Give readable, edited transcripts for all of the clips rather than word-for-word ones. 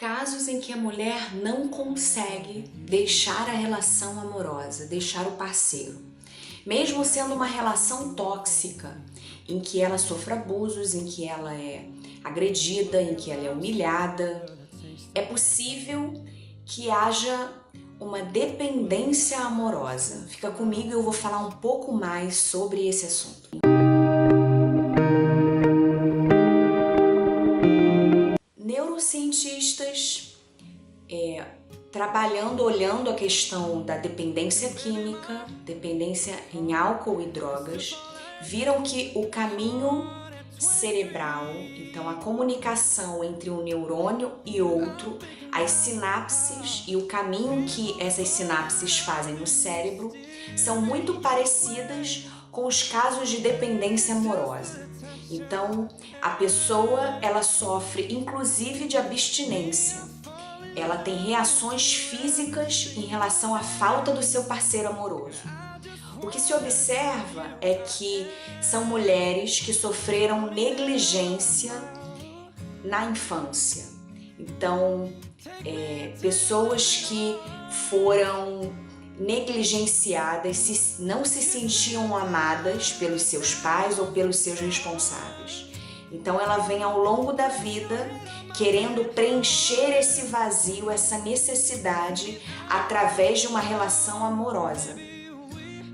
Casos em que a mulher não consegue deixar a relação amorosa, deixar o parceiro. Mesmo sendo uma relação tóxica, em que ela sofre abusos, em que ela é agredida, em que ela é humilhada, é possível que haja uma dependência amorosa. Fica comigo e eu vou falar um pouco mais sobre esse assunto. Neurocientistas trabalhando, olhando a questão da dependência química, dependência em álcool e drogas, viram que o caminho cerebral, então a comunicação entre um neurônio e outro, as sinapses e o caminho que essas sinapses fazem no cérebro são muito parecidas com os casos de dependência amorosa. Então, a pessoa ela sofre inclusive de abstinência. Ela tem reações físicas em relação à falta do seu parceiro amoroso. O que se observa é que são mulheres que sofreram negligência na infância. Então, pessoas que foram negligenciadas, não se sentiam amadas pelos seus pais ou pelos seus responsáveis. Então ela vem ao longo da vida querendo preencher esse vazio, essa necessidade através de uma relação amorosa.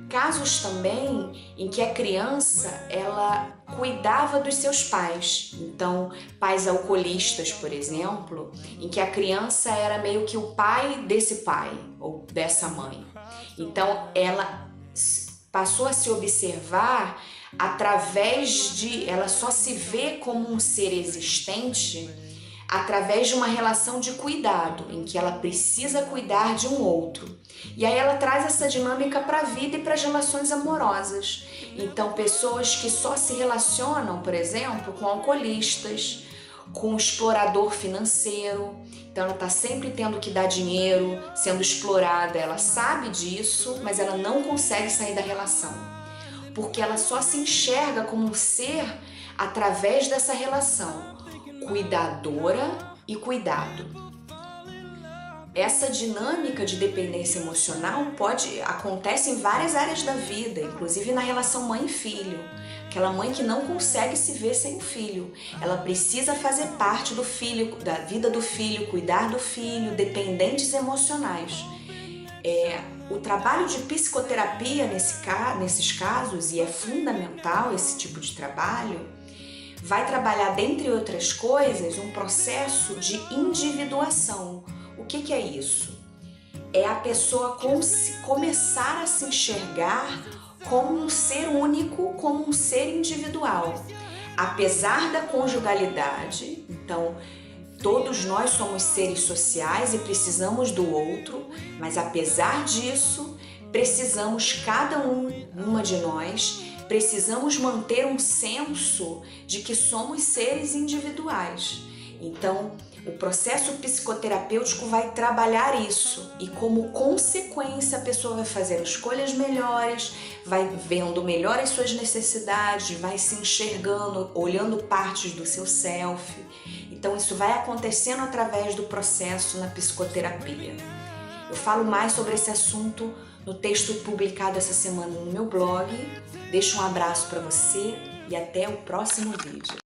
Casos também em que a criança ela cuidava dos seus pais, então pais alcoolistas, por exemplo, em que a criança era meio que o pai desse pai ou dessa mãe. Então ela passou a se observar ela só se vê como um ser existente através de uma relação de cuidado, em que ela precisa cuidar de um outro. E aí ela traz essa dinâmica para a vida e para as relações amorosas. Então, pessoas que só se relacionam, por exemplo, com alcoolistas, com um explorador financeiro. Então, ela está sempre tendo que dar dinheiro, sendo explorada. Ela sabe disso, mas ela não consegue sair da relação, porque ela só se enxerga como um ser através dessa relação cuidadora e cuidado. Essa dinâmica de dependência emocional acontece em várias áreas da vida, inclusive na relação mãe e filho. Aquela mãe que não consegue se ver sem o filho. Ela precisa fazer parte do filho, da vida do filho, cuidar do filho, dependentes emocionais. O trabalho de psicoterapia nesses casos, e é fundamental esse tipo de trabalho, vai trabalhar, dentre outras coisas, um processo de individuação. O que é isso? É a pessoa começar a se enxergar como um ser único, como um ser individual. Apesar da conjugalidade, então, todos nós somos seres sociais e precisamos do outro, mas apesar disso, precisamos, uma de nós, precisamos manter um senso de que somos seres individuais. Então, o processo psicoterapêutico vai trabalhar isso e, como consequência, a pessoa vai fazer escolhas melhores, vai vendo melhor as suas necessidades, vai se enxergando, olhando partes do seu self. Então, isso vai acontecendo através do processo na psicoterapia. Eu falo mais sobre esse assunto no texto publicado essa semana no meu blog. Deixo um abraço para você e até o próximo vídeo.